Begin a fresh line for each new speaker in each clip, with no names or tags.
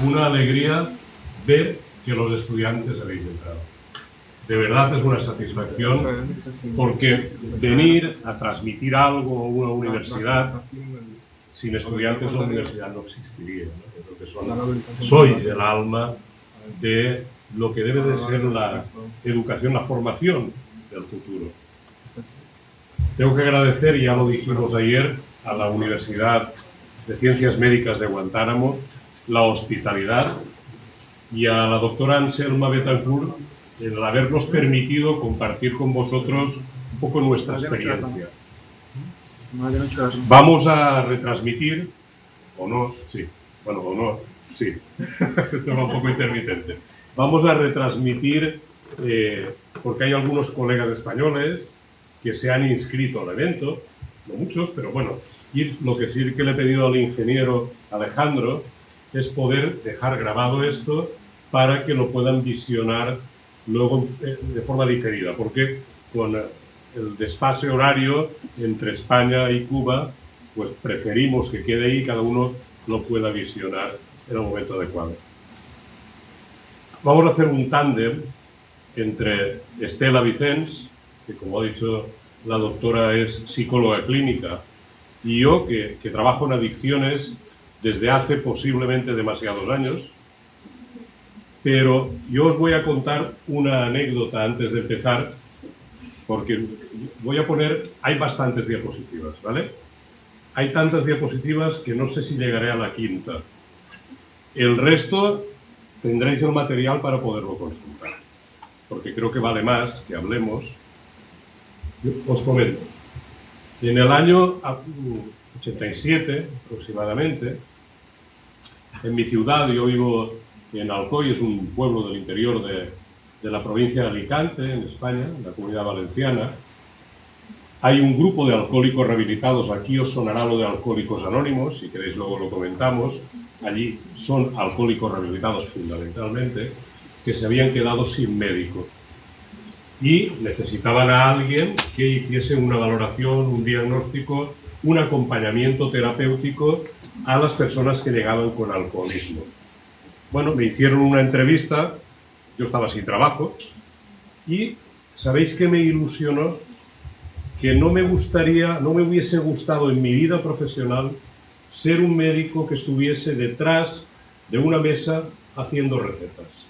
una alegría ver que los estudiantes habéis entrado. De verdad es una satisfacción, porque venir a transmitir algo a una universidad, sin estudiantes la universidad no existiría, ¿no? Creo que sois el alma de lo que debe de ser la educación, la formación del futuro. Tengo que agradecer, ya lo dijimos ayer, a la Universidad de Ciencias Médicas de Guantánamo la hospitalidad, y a la doctora Anselma Betancourt el habernos permitido compartir con vosotros un poco nuestra experiencia. Vamos a retransmitir, o no, sí, bueno, o no, sí, esto va un poco intermitente. Vamos a retransmitir, porque hay algunos colegas españoles que se han inscrito al evento, no muchos, pero bueno, y lo que sí que le he pedido al ingeniero Alejandro es poder dejar grabado esto para que lo puedan visionar luego de forma diferida, porque con el desfase horario entre España y Cuba, pues preferimos que quede ahí y cada uno lo pueda visionar en el momento adecuado. Vamos a hacer un tándem entre Estela Vicens, que como ha dicho la doctora es psicóloga clínica, y yo que trabajo en adicciones desde hace posiblemente demasiados años. Pero yo os voy a contar una anécdota antes de empezar, porque voy a poner, hay bastantes diapositivas, ¿vale? Hay tantas diapositivas que no sé si llegaré a la quinta. El resto tendréis el material para poderlo consultar, porque creo que vale más que hablemos. Os comento. En el año 87, aproximadamente, en mi ciudad, yo vivo en Alcoy, es un pueblo del interior de la provincia de Alicante, en España, en la Comunidad Valenciana. Hay un grupo de alcohólicos rehabilitados, aquí os sonará lo de Alcohólicos Anónimos, si queréis luego lo comentamos. Allí son alcohólicos rehabilitados fundamentalmente, que se habían quedado sin médico y necesitaban a alguien que hiciese una valoración, un diagnóstico, un acompañamiento terapéutico a las personas que llegaban con alcoholismo. Bueno, me hicieron una entrevista, yo estaba sin trabajo, y ¿sabéis qué me ilusionó? Que no me hubiese gustado en mi vida profesional ser un médico que estuviese detrás de una mesa haciendo recetas.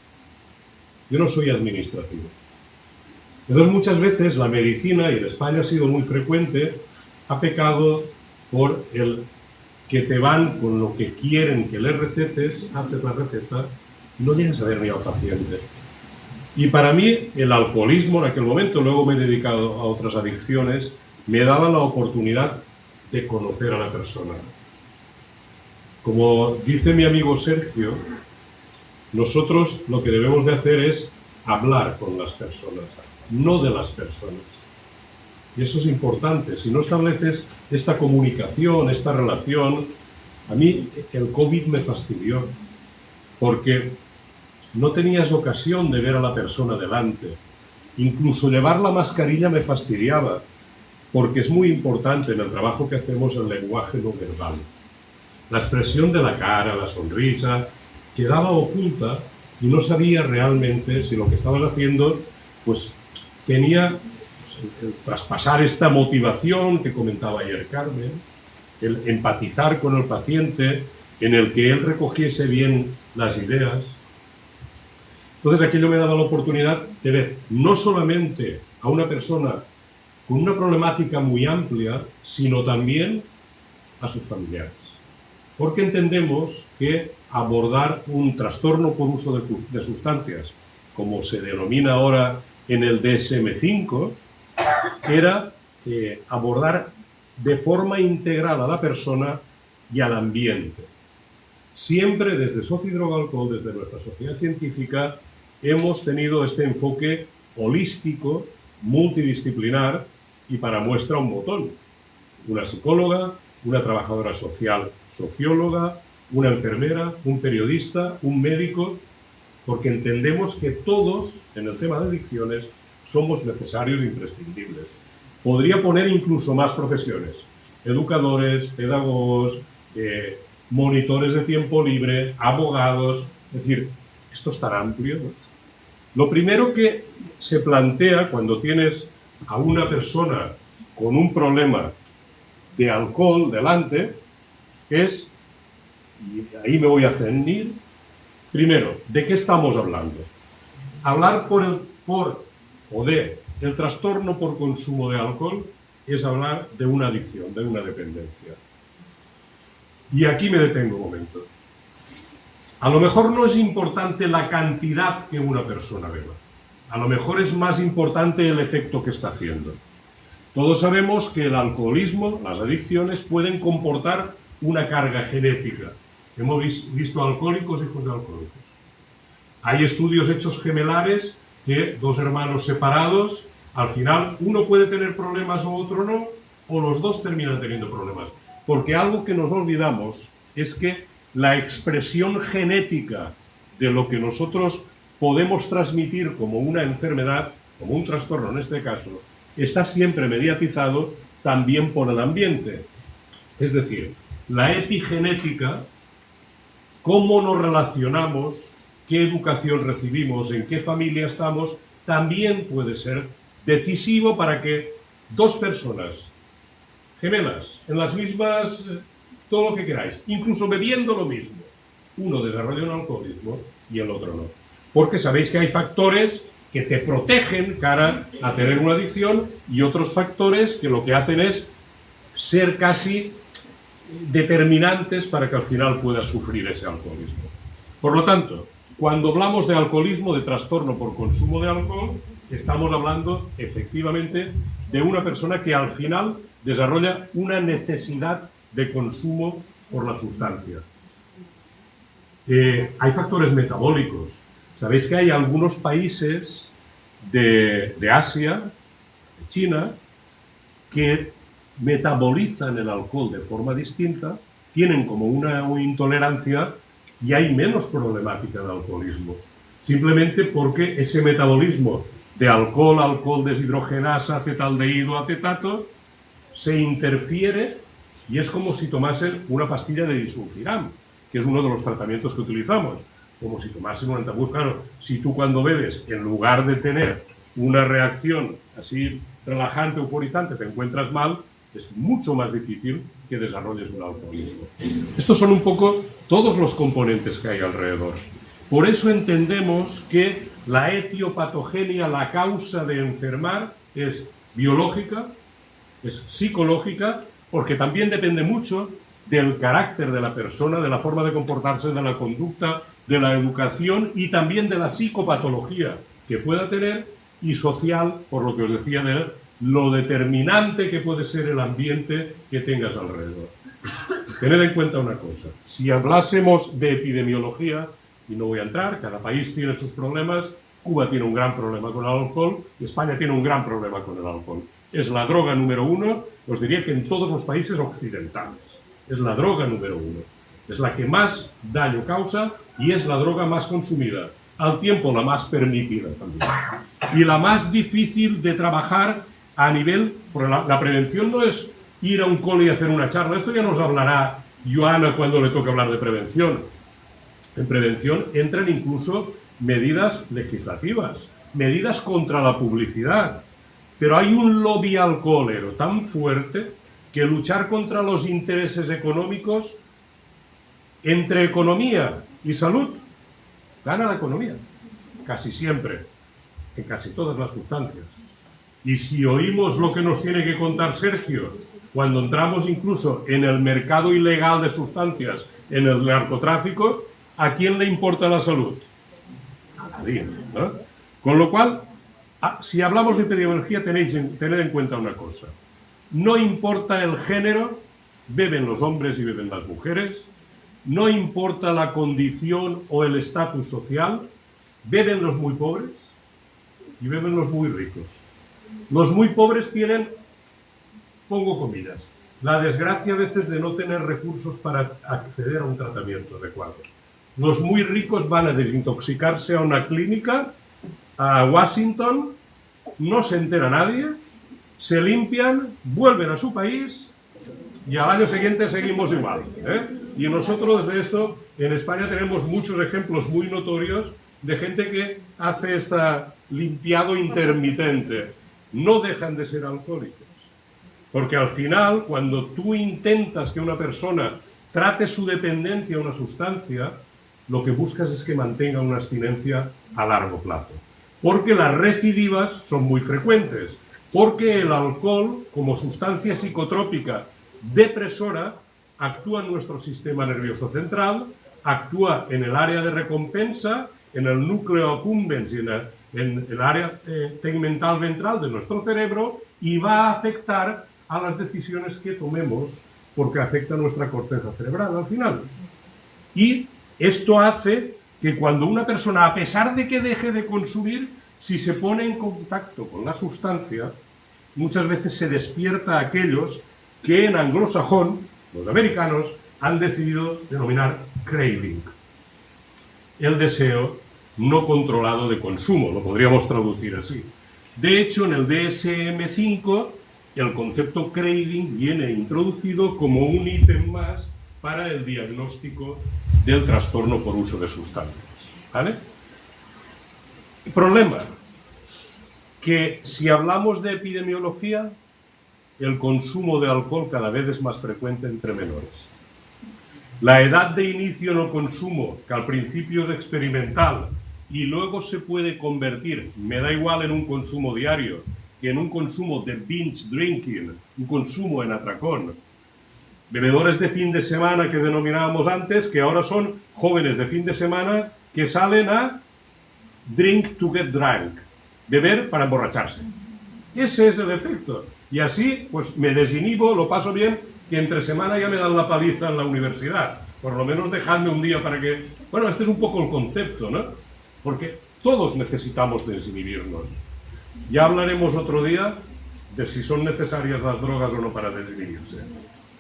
Yo no soy administrativo. Entonces muchas veces la medicina, y en España ha sido muy frecuente, ha pecado por el que te van con lo que quieren que les recetes, haces la receta y no llegas a ver ni al paciente. Y para mí el alcoholismo en aquel momento, luego me he dedicado a otras adicciones, me daba la oportunidad de conocer a la persona. Como dice mi amigo Sergio, nosotros lo que debemos de hacer es hablar con las personas, no de las personas. Y eso es importante. Si no estableces esta comunicación, esta relación, a mí el COVID me fastidió, porque no tenías ocasión de ver a la persona delante. Incluso llevar la mascarilla me fastidiaba, porque es muy importante en el trabajo que hacemos el lenguaje no verbal. La expresión de la cara, la sonrisa, quedaba oculta y no sabía realmente si lo que estabas haciendo pues tenía el traspasar esta motivación que comentaba ayer Carmen, el empatizar con el paciente, en el que él recogiese bien las ideas. Entonces aquello me daba la oportunidad de ver no solamente a una persona con una problemática muy amplia, sino también a sus familiares. Porque entendemos que abordar un trastorno por uso de sustancias, como se denomina ahora en el DSM-5, era abordar de forma integral a la persona y al ambiente. Siempre desde Soci Droga Alcohol, desde nuestra sociedad científica, hemos tenido este enfoque holístico, multidisciplinar, y para muestra un botón. Una psicóloga, una trabajadora social, socióloga, una enfermera, un periodista, un médico, porque entendemos que todos, en el tema de adicciones, somos necesarios e imprescindibles. Podría poner incluso más profesiones, educadores, pedagogos, monitores de tiempo libre, abogados, es decir, esto es tan amplio, ¿no? Lo primero que se plantea cuando tienes a una persona con un problema de alcohol delante es, y ahí me voy a ceñir, primero, ¿de qué estamos hablando? Hablar el trastorno por consumo de alcohol es hablar de una adicción, de una dependencia. Y aquí me detengo un momento. A lo mejor no es importante la cantidad que una persona beba. A lo mejor es más importante el efecto que está haciendo. Todos sabemos que el alcoholismo, las adicciones, pueden comportar una carga genética. Hemos visto alcohólicos, hijos de alcohólicos. Hay estudios hechos gemelares que dos hermanos separados, al final uno puede tener problemas o otro no, o los dos terminan teniendo problemas. Porque algo que nos olvidamos es que la expresión genética de lo que nosotros podemos transmitir como una enfermedad, como un trastorno en este caso, está siempre mediatizado también por el ambiente. Es decir, la epigenética, cómo nos relacionamos, qué educación recibimos, en qué familia estamos, también puede ser decisivo para que dos personas gemelas, en las mismas, todo lo que queráis, incluso bebiendo lo mismo, uno desarrolla un alcoholismo y el otro no. Porque sabéis que hay factores que te protegen cara a tener una adicción y otros factores que lo que hacen es ser casi determinantes para que al final puedas sufrir ese alcoholismo. Por lo tanto, cuando hablamos de alcoholismo, de trastorno por consumo de alcohol, estamos hablando efectivamente de una persona que al final desarrolla una necesidad de consumo por la sustancia. Hay factores metabólicos. Sabéis que hay algunos países de Asia, de China, que metabolizan el alcohol de forma distinta, tienen como una intolerancia y hay menos problemática de alcoholismo. Simplemente porque ese metabolismo de alcohol deshidrogenasa, acetaldehído, acetato, se interfiere y es como si tomasen una pastilla de disulfiram, que es uno de los tratamientos que utilizamos. Como si tomasen un antabús. Claro, si tú cuando bebes, en lugar de tener una reacción así relajante, euforizante, te encuentras mal, es mucho más difícil que desarrolles un alcoholismo. Estos son un poco todos los componentes que hay alrededor. Por eso entendemos que la etiopatogenia, la causa de enfermar, es biológica, es psicológica, porque también depende mucho del carácter de la persona, de la forma de comportarse, de la conducta, de la educación y también de la psicopatología que pueda tener y social, por lo que os decía, de lo determinante que puede ser el ambiente que tengas alrededor. Tened en cuenta una cosa, si hablásemos de epidemiología, y no voy a entrar, cada país tiene sus problemas, Cuba tiene un gran problema con el alcohol, España tiene un gran problema con el alcohol. Es la droga número uno, os diría que en todos los países occidentales. Es la droga número uno. Es la que más daño causa y es la droga más consumida. Al tiempo la más permitida también. Y la más difícil de trabajar a nivel... Porque la prevención no es ir a un cole y hacer una charla. Esto ya nos hablará Joana cuando le toque hablar de prevención. En prevención entran incluso medidas legislativas, medidas contra la publicidad. Pero hay un lobby alcoholero tan fuerte que luchar contra los intereses económicos, entre economía y salud, gana la economía, casi siempre, en casi todas las sustancias. Y si oímos lo que nos tiene que contar Sergio, cuando entramos incluso en el mercado ilegal de sustancias, en el narcotráfico, ¿a quién le importa la salud? A nadie, ¿no? Con lo cual, si hablamos de epidemiología, tened en cuenta una cosa. No importa el género, beben los hombres y beben las mujeres. No importa la condición o el estatus social, beben los muy pobres y beben los muy ricos. Los muy pobres tienen, pongo comillas, la desgracia a veces de no tener recursos para acceder a un tratamiento adecuado. Los muy ricos van a desintoxicarse a una clínica, a Washington, no se entera nadie, se limpian, vuelven a su país y al año siguiente seguimos igual, ¿eh? Y nosotros desde esto, en España tenemos muchos ejemplos muy notorios de gente que hace esta limpiado intermitente. No dejan de ser alcohólicos. Porque al final, cuando tú intentas que una persona trate su dependencia a una sustancia, lo que buscas es que mantenga una abstinencia a largo plazo. Porque las recidivas son muy frecuentes. Porque el alcohol, como sustancia psicotrópica depresora, actúa en nuestro sistema nervioso central, actúa en el área de recompensa, en el núcleo accumbens y en el área tegmental ventral de nuestro cerebro, y va a afectar a las decisiones que tomemos, porque afecta a nuestra corteza cerebral al final. Y esto hace que cuando una persona, a pesar de que deje de consumir, si se pone en contacto con la sustancia, muchas veces se despierta a aquellos que en anglosajón, los americanos, han decidido denominar craving. El deseo no controlado de consumo, lo podríamos traducir así. De hecho, en el DSM-5, el concepto craving viene introducido como un ítem más para el diagnóstico del trastorno por uso de sustancias. ¿Vale? Problema, que si hablamos de epidemiología, el consumo de alcohol cada vez es más frecuente entre menores. La edad de inicio en el consumo, que al principio es experimental y luego se puede convertir, me da igual en un consumo diario, que en un consumo de binge drinking, un consumo en atracón. Bebedores de fin de semana que denominábamos antes, que ahora son jóvenes de fin de semana que salen a drink to get drunk, beber para emborracharse. Ese es el efecto. Y así, pues me desinhibo, lo paso bien, que entre semana ya me dan la paliza en la universidad. Por lo menos dejadme un día para que... Bueno, este es un poco el concepto, ¿no? Porque todos necesitamos desinhibirnos. Ya hablaremos otro día de si son necesarias las drogas o no para desinhibirse.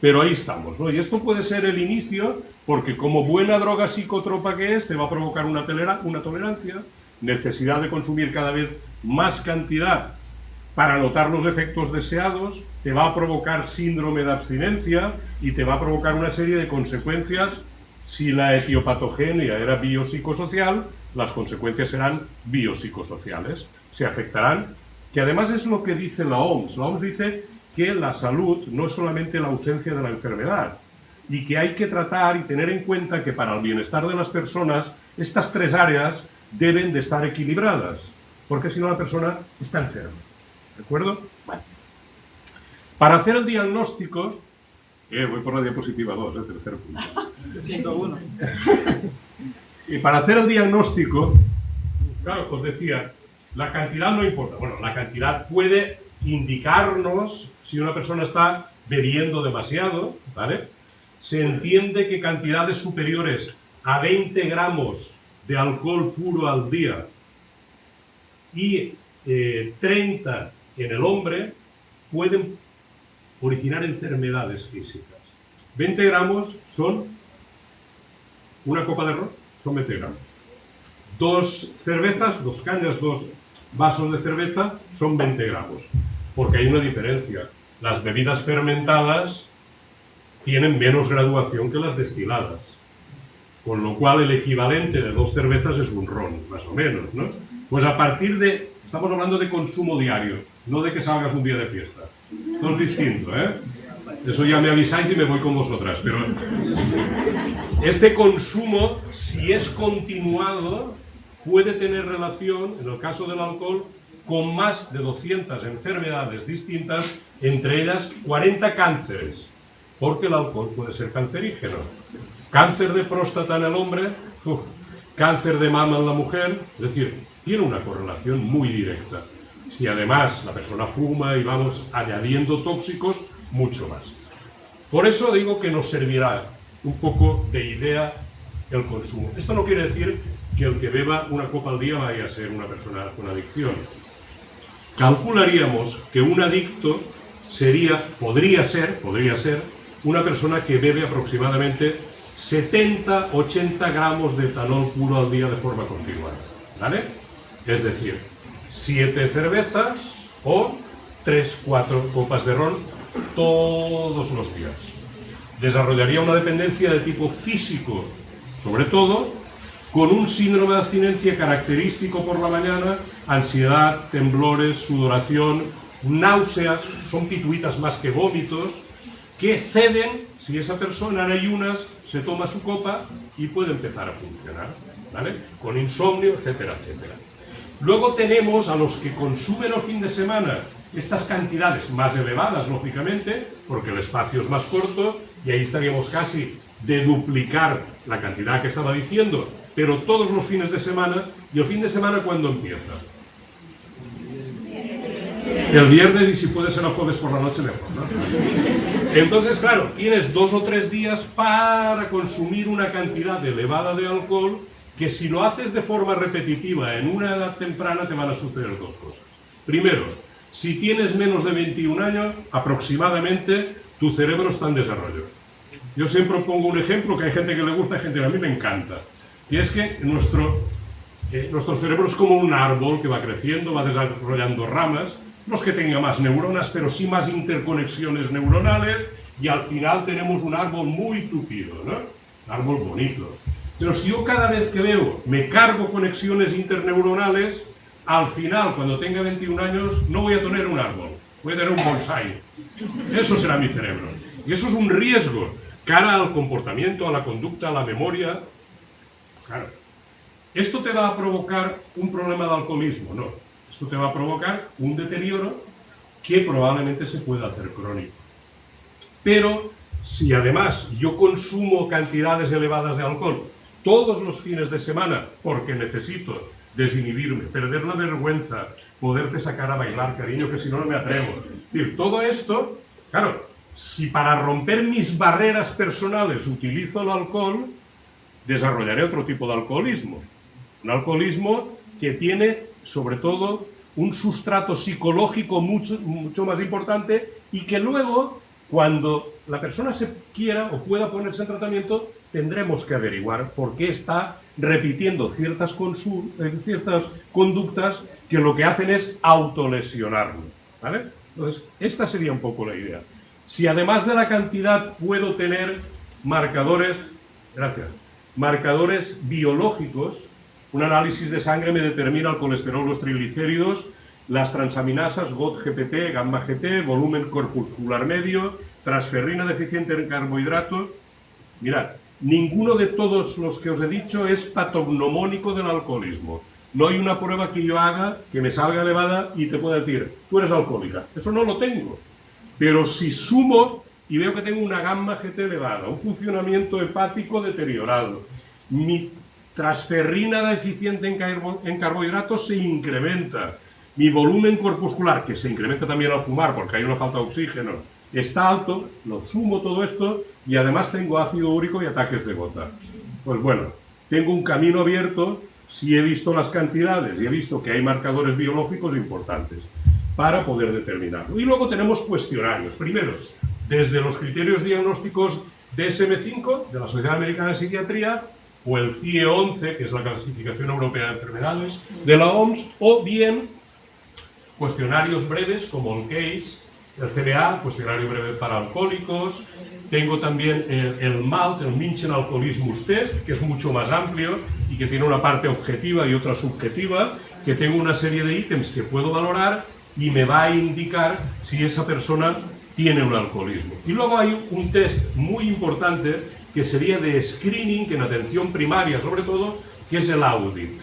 Pero ahí estamos, ¿no? Y esto puede ser el inicio, porque como buena droga psicotropa que es, te va a provocar una tolerancia, necesidad de consumir cada vez más cantidad para notar los efectos deseados, te va a provocar síndrome de abstinencia y te va a provocar una serie de consecuencias. Si la etiopatogenia era biopsicosocial, las consecuencias serán biopsicosociales. Se afectarán, que además es lo que dice la OMS. La OMS dice que la salud no es solamente la ausencia de la enfermedad y que hay que tratar y tener en cuenta que para el bienestar de las personas estas tres áreas deben de estar equilibradas, porque si no la persona está enferma. ¿De acuerdo? Bueno. Para hacer el diagnóstico, voy por la diapositiva 2, tercer punto.
101.
Y para hacer el diagnóstico, claro, os decía, la cantidad no importa. Bueno, la cantidad puede indicarnos si una persona está bebiendo demasiado, ¿vale? Se entiende que cantidades superiores a 20 gramos de alcohol puro al día y 30 en el hombre pueden originar enfermedades físicas. 20 gramos son una copa de ron, son 20 gramos. 2 cervezas, 2 cañas, 2 vasos de cerveza son 20 gramos. Porque hay una diferencia. Las bebidas fermentadas tienen menos graduación que las destiladas. Con lo cual el equivalente de 2 cervezas es un ron, más o menos, ¿no? Pues a partir de... Estamos hablando de consumo diario, no de que salgas un día de fiesta. Esto es distinto, ¿eh? Eso ya me avisáis y me voy con vosotras. Pero este consumo, si es continuado, puede tener relación, en el caso del alcohol, con más de 200 enfermedades distintas, entre ellas 40 cánceres, porque el alcohol puede ser cancerígeno. Cáncer de próstata en el hombre, cáncer de mama en la mujer, es decir, tiene una correlación muy directa. Si además la persona fuma y vamos añadiendo tóxicos, mucho más. Por eso digo que nos servirá un poco de idea el consumo. Esto no quiere decir que el que beba una copa al día vaya a ser una persona con adicción. Calcularíamos que un adicto podría ser una persona que bebe aproximadamente 70-80 gramos de etanol puro al día de forma continuada, ¿vale? Es decir, 7 cervezas o 3-4 copas de ron todos los días. desarrollaría una dependencia de tipo físico, sobre todo, con un síndrome de abstinencia característico por la mañana, ansiedad, temblores, sudoración, náuseas, son pituitas más que vómitos, que ceden si esa persona en ayunas se toma su copa y puede empezar a funcionar, ¿vale? Con insomnio, etcétera, etcétera. Luego tenemos a los que consumen el fin de semana estas cantidades más elevadas, lógicamente, porque el espacio es más corto y ahí estaríamos casi de duplicar la cantidad que estaba diciendo, pero todos los fines de semana. ¿Y el fin de semana cuándo empieza? El viernes, y si puede ser el jueves por la noche, mejor, ¿no? Entonces, claro, tienes 2 o 3 días para consumir una cantidad elevada de alcohol que si lo haces de forma repetitiva en una edad temprana te van a suceder 2 cosas. Primero, si tienes menos de 21 años, aproximadamente, tu cerebro está en desarrollo. Yo siempre pongo un ejemplo que hay gente que le gusta y gente que a mí me encanta. Y es que nuestro cerebro es como un árbol que va creciendo, va desarrollando ramas, no es que tenga más neuronas, pero sí más interconexiones neuronales, y al final tenemos un árbol muy tupido, ¿no? Un árbol bonito. Pero si yo cada vez que veo me cargo conexiones interneuronales, al final, cuando tenga 21 años, no voy a tener un árbol, voy a tener un bonsái. Eso será mi cerebro. Y eso es un riesgo cara al comportamiento, a la conducta, a la memoria. Claro. ¿Esto te va a provocar un problema de alcoholismo? No. Esto te va a provocar un deterioro que probablemente se pueda hacer crónico. Pero si además yo consumo cantidades elevadas de alcohol todos los fines de semana porque necesito desinhibirme, perder la vergüenza, poderte sacar a bailar, cariño, que si no, no me atrevo. Es decir, todo esto, claro, si para romper mis barreras personales utilizo el alcohol, desarrollaré otro tipo de alcoholismo. Un alcoholismo que tiene, sobre todo, un sustrato psicológico mucho más importante y que luego, cuando la persona se quiera o pueda ponerse en tratamiento, tendremos que averiguar por qué está repitiendo ciertas conductas que lo que hacen es autolesionarlo, ¿vale? Entonces, esta sería un poco la idea. Si además de la cantidad puedo tener marcadores biológicos, un análisis de sangre me determina el colesterol, los triglicéridos, las transaminasas, GOT-GPT, gamma-GT, volumen corpuscular medio, transferrina deficiente en carbohidratos. Mirad, ninguno de todos los que os he dicho es patognomónico del alcoholismo. No hay una prueba que yo haga que me salga elevada y te pueda decir, tú eres alcohólica. Eso no lo tengo. Pero si sumo y veo que tengo una gamma-GT elevada, un funcionamiento hepático deteriorado, mi transferrina deficiente en carbohidratos se incrementa, mi volumen corpuscular, que se incrementa también al fumar porque hay una falta de oxígeno, está alto, lo sumo todo esto y además tengo ácido úrico y ataques de gota. Pues bueno, tengo un camino abierto si he visto las cantidades y he visto que hay marcadores biológicos importantes para poder determinarlo. Y luego tenemos cuestionarios. Primero, desde los criterios diagnósticos DSM-5, de la Sociedad Americana de Psiquiatría, o el CIE-11, que es la Clasificación Europea de Enfermedades de la OMS, o bien cuestionarios breves como el CASE, el CBA, cuestionario breve para alcohólicos. Tengo también el MALT, el München Alcoholismus Test, que es mucho más amplio y que tiene una parte objetiva y otra subjetiva, que tengo una serie de ítems que puedo valorar y me va a indicar si esa persona tiene un alcoholismo. Y luego hay un test muy importante que sería de screening, que en atención primaria sobre todo, que es el audit.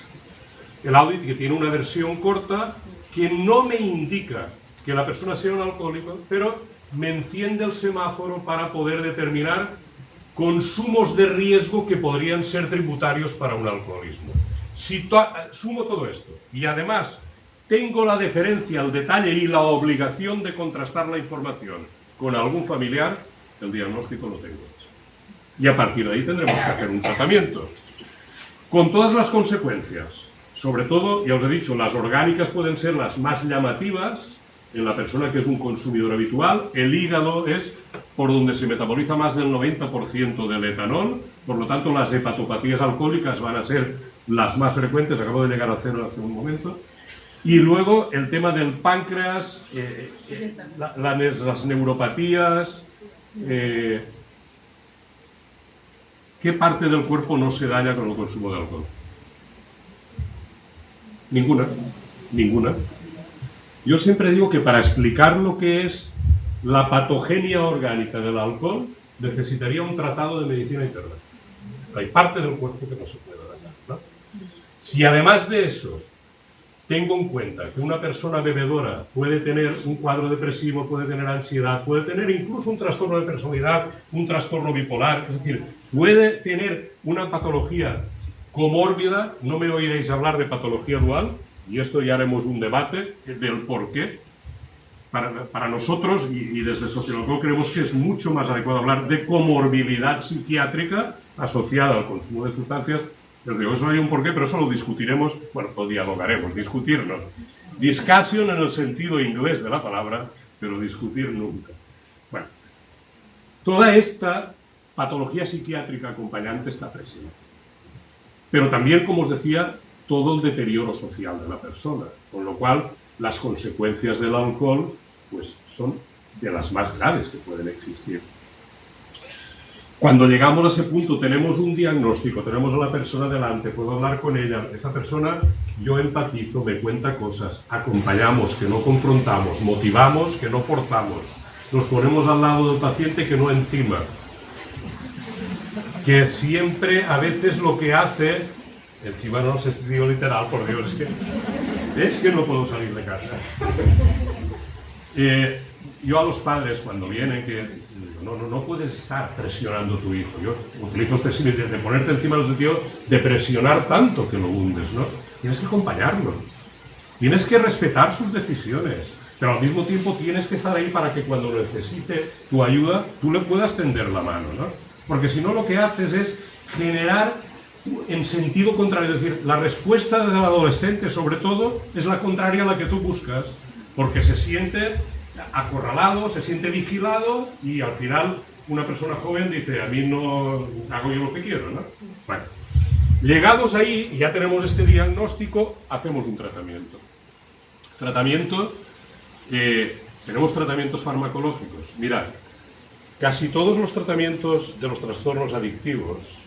El audit que tiene una versión corta que no me indica que la persona sea un alcohólico, pero me enciende el semáforo para poder determinar consumos de riesgo que podrían ser tributarios para un alcoholismo. Si sumo todo esto y además tengo la deferencia, el detalle y la obligación de contrastar la información con algún familiar, el diagnóstico lo tengo hecho. Y a partir de ahí tendremos que hacer un tratamiento. Con todas las consecuencias, sobre todo, ya os he dicho, las orgánicas pueden ser las más llamativas en la persona que es un consumidor habitual. El hígado es por donde se metaboliza más del 90% del etanol, por lo tanto las hepatopatías alcohólicas van a ser las más frecuentes, acabo de llegar a cero hace un momento. Y luego el tema del páncreas, las neuropatías, ¿qué parte del cuerpo no se daña con el consumo de alcohol? Ninguna, ninguna. Yo siempre digo que para explicar lo que es la patogenia orgánica del alcohol necesitaría un tratado de medicina interna. Hay parte del cuerpo que no se puede dañar, ¿no? Si además de eso tengo en cuenta que una persona bebedora puede tener un cuadro depresivo, puede tener ansiedad, puede tener incluso un trastorno de personalidad, un trastorno bipolar, es decir, puede tener una patología comórbida, no me oiréis hablar de patología dual, y esto ya haremos un debate del por qué. Para nosotros, y desde Sociología creemos que es mucho más adecuado hablar de comorbilidad psiquiátrica asociada al consumo de sustancias. Os digo, eso hay un porqué, pero eso lo discutiremos, bueno, lo dialogaremos, discutir no. Discussion en el sentido inglés de la palabra, pero discutir nunca. Bueno, toda esta patología psiquiátrica acompañante está presente. Pero también, como os decía, todo el deterioro social de la persona, con lo cual las consecuencias del alcohol pues, son de las más graves que pueden existir. Cuando llegamos a ese punto, tenemos un diagnóstico, tenemos a la persona delante, puedo hablar con ella, esta persona, yo empatizo, me cuenta cosas, acompañamos, que no confrontamos, motivamos, que no forzamos, nos ponemos al lado del paciente, que no encima, que siempre, a veces lo que hace, encima no se digo literal, por Dios, es que no puedo salir de casa. Yo a los padres, cuando vienen, que no puedes estar presionando a tu hijo. Yo utilizo este símil de ponerte encima del sentido de presionar tanto que lo hundes, ¿no? Tienes que acompañarlo. Tienes que respetar sus decisiones. Pero al mismo tiempo tienes que estar ahí para que cuando necesite tu ayuda, tú le puedas tender la mano, ¿no? Porque si no, lo que haces es generar en sentido contrario. Es decir, la respuesta del adolescente, sobre todo, es la contraria a la que tú buscas. Porque se siente acorralado, se siente vigilado y al final una persona joven dice, a mí no hago yo lo que quiero, ¿no? Bueno, llegados ahí, ya tenemos este diagnóstico, hacemos un tratamiento. Tenemos tratamientos farmacológicos. Mirad, casi todos los tratamientos de los trastornos adictivos,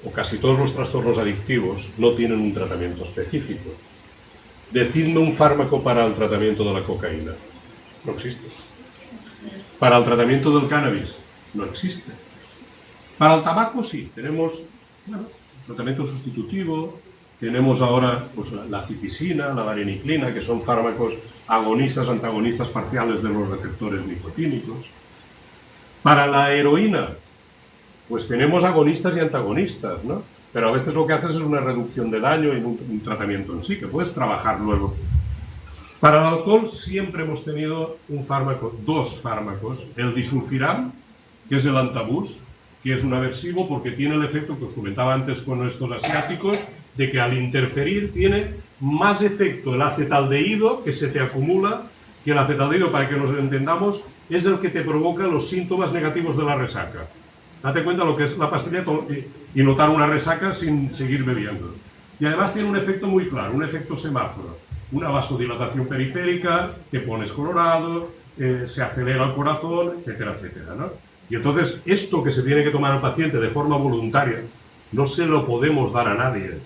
o casi todos los trastornos adictivos, no tienen un tratamiento específico. Decidme un fármaco para el tratamiento de la cocaína. No existe. Para el tratamiento del cannabis, no existe. Para el tabaco sí, tenemos tratamiento sustitutivo, tenemos ahora pues, la citisina, la vareniclina, que son fármacos agonistas, antagonistas parciales de los receptores nicotínicos. Para la heroína, pues tenemos agonistas y antagonistas, ¿no? Pero a veces lo que haces es una reducción de daño y un tratamiento en sí, que puedes trabajar luego. Para el alcohol siempre hemos tenido un fármaco, dos fármacos, el disulfiram, que es el antabús, que es un aversivo porque tiene el efecto que os comentaba antes con estos asiáticos, de que al interferir tiene más efecto el acetaldehído que se te acumula, que el acetaldehído, para que nos entendamos, es el que te provoca los síntomas negativos de la resaca. Date cuenta lo que es la pastilla y notar una resaca sin seguir bebiendo. Y además tiene un efecto muy claro, un efecto semáforo. Una vasodilatación periférica, te pones colorado, se acelera el corazón, etcétera, etcétera, ¿no? Y entonces, esto que se tiene que tomar al paciente de forma voluntaria, no se lo podemos dar a nadie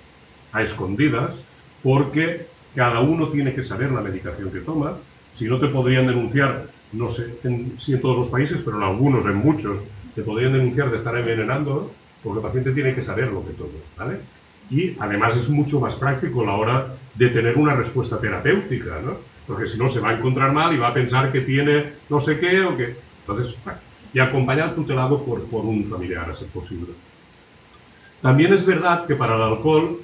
a escondidas, porque cada uno tiene que saber la medicación que toma. Si no, te podrían denunciar, no sé si en todos los países, pero en algunos, en muchos, te podrían denunciar de estar envenenando, porque el paciente tiene que saber lo que toma, ¿vale? Y además es mucho más práctico a la hora de tener una respuesta terapéutica, ¿no? Porque si no se va a encontrar mal y va a pensar que tiene no sé qué o que... Entonces, bueno, y acompañar tutelado por un familiar, a ser posible. También es verdad que para el alcohol,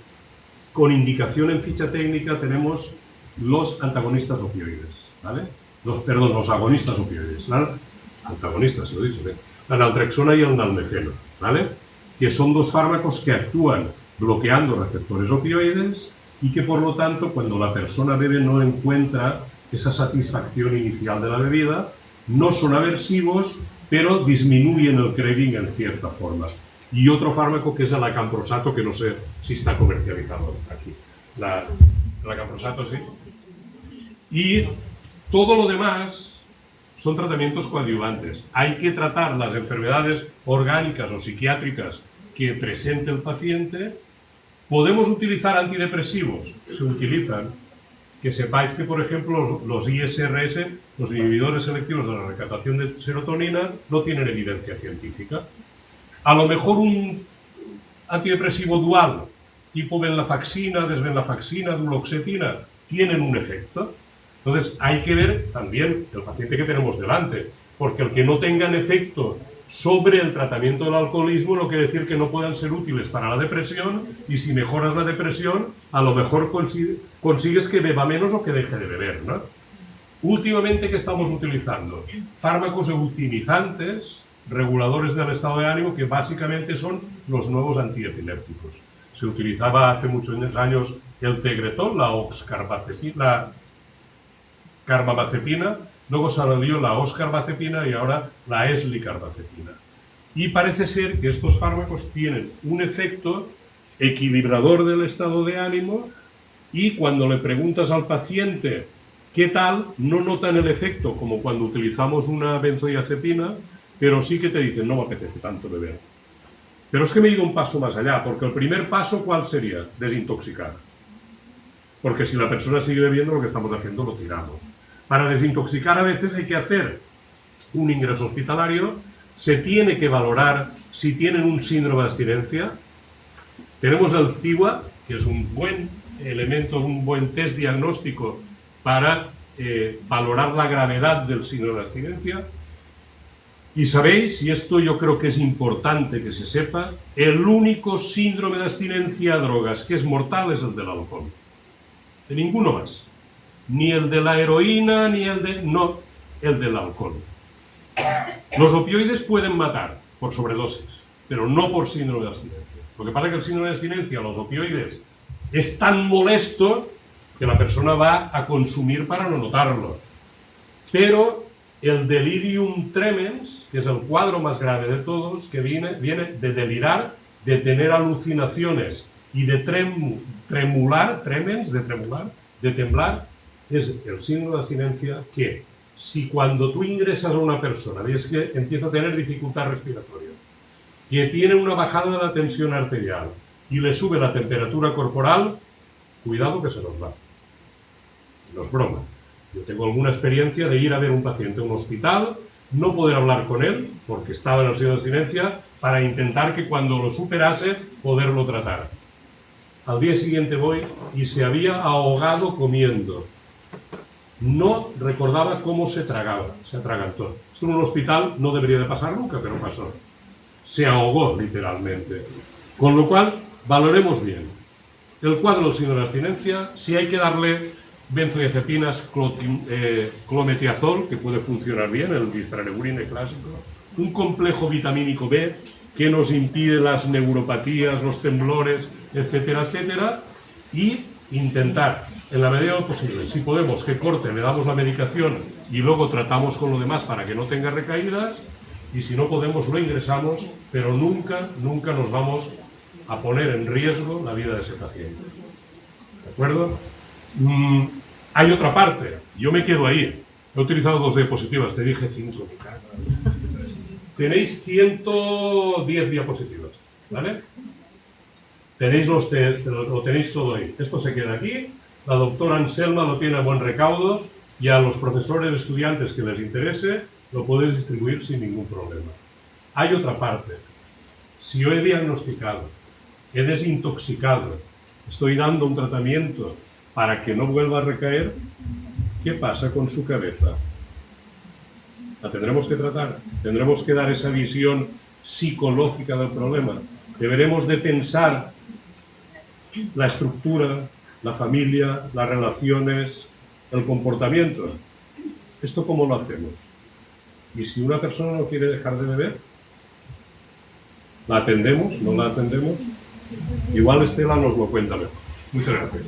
con indicación en ficha técnica, tenemos los antagonistas opioides, ¿vale? Los agonistas opioides, ¿vale? Antagonistas, se lo he dicho bien. La naltrexona y el nalmefeno, ¿vale? Que son dos fármacos que actúan bloqueando receptores opioides y que por lo tanto cuando la persona bebe no encuentra esa satisfacción inicial de la bebida, no son aversivos, pero disminuyen el craving en cierta forma. Y otro fármaco que es el acamprosato, que no sé si está comercializado aquí. El acamprosato sí. Y todo lo demás son tratamientos coadyuvantes. Hay que tratar las enfermedades orgánicas o psiquiátricas que presente el paciente. ¿Podemos utilizar antidepresivos? Se utilizan. Que sepáis que, por ejemplo, los ISRS, los inhibidores selectivos de la recaptación de serotonina, no tienen evidencia científica. A lo mejor un antidepresivo dual, tipo venlafaxina, desvenlafaxina, duloxetina, tienen un efecto. Entonces, hay que ver también el paciente que tenemos delante, porque el que no tengan efecto sobre el tratamiento del alcoholismo no quiere decir que no puedan ser útiles para la depresión, y si mejoras la depresión, a lo mejor consigues que beba menos o que deje de beber, ¿no? Últimamente, ¿qué estamos utilizando? Fármacos eutimizantes, reguladores del estado de ánimo, que básicamente son los nuevos antiepilépticos. Se utilizaba hace muchos años el Tegretol, la carbamazepina, luego salió la oscarbazepina y ahora la eslicarbazepina. Y parece ser que estos fármacos tienen un efecto equilibrador del estado de ánimo, y cuando le preguntas al paciente qué tal, no notan el efecto como cuando utilizamos una benzodiazepina, pero sí que te dicen, no me apetece tanto beber. Pero es que me he ido un paso más allá, porque el primer paso, ¿cuál sería? Desintoxicar. Porque si la persona sigue bebiendo, lo que estamos haciendo lo tiramos. Para desintoxicar a veces hay que hacer un ingreso hospitalario, se tiene que valorar si tienen un síndrome de abstinencia. Tenemos el CIWA, que es un buen elemento, un buen test diagnóstico para valorar la gravedad del síndrome de abstinencia. Y sabéis, y esto yo creo que es importante que se sepa, el único síndrome de abstinencia a drogas que es mortal es el del alcohol. De ninguno más. Ni el de la heroína, ni el de... No, el del alcohol. Los opioides pueden matar por sobredosis, pero no por síndrome de abstinencia. Lo que pasa es que el síndrome de abstinencia, los opioides, es tan molesto que la persona va a consumir para no notarlo. Pero el delirium tremens, que es el cuadro más grave de todos, que viene de delirar, de tener alucinaciones y de tremular, de temblar, es el síndrome de abstinencia que, si cuando tú ingresas a una persona ves que empieza a tener dificultad respiratoria, que tiene una bajada de la tensión arterial y le sube la temperatura corporal, cuidado que se nos va. No es broma. Yo tengo alguna experiencia de ir a ver un paciente a un hospital, no poder hablar con él porque estaba en el síndrome de abstinencia, para intentar que cuando lo superase poderlo tratar. Al día siguiente voy y se había ahogado comiendo. No recordaba cómo se tragaba, se atragantó. Esto en un hospital no debería de pasar nunca, pero pasó. Se ahogó literalmente. Con lo cual, valoremos bien el cuadro del síndrome de abstinencia, si hay que darle benzodiazepinas, clometiazol, que puede funcionar bien, el distraneurine clásico, un complejo vitamínico B que nos impide las neuropatías, los temblores, etcétera, etcétera, y intentar, en la medida de lo posible, si podemos, que corte, le damos la medicación y luego tratamos con lo demás para que no tenga recaídas, y si no podemos lo ingresamos, pero nunca nos vamos a poner en riesgo la vida de ese paciente. ¿De acuerdo? Hay otra parte, yo me quedo ahí. He utilizado 2 diapositivas, te dije 5. Tenéis 110 diapositivas, ¿vale? Tenéis los test, lo tenéis todo ahí. Esto se queda aquí, la doctora Anselma lo tiene a buen recaudo, y a los profesores, estudiantes que les interese, lo podéis distribuir sin ningún problema. Hay otra parte. Si yo he diagnosticado, he desintoxicado, estoy dando un tratamiento para que no vuelva a recaer, ¿qué pasa con su cabeza? La tendremos que tratar, tendremos que dar esa visión psicológica del problema. Deberemos de pensar la estructura, la familia, las relaciones, el comportamiento. ¿Esto cómo lo hacemos? Y si una persona no quiere dejar de beber, ¿la atendemos? ¿No la atendemos? Igual Estela nos lo cuenta mejor. Muchas gracias.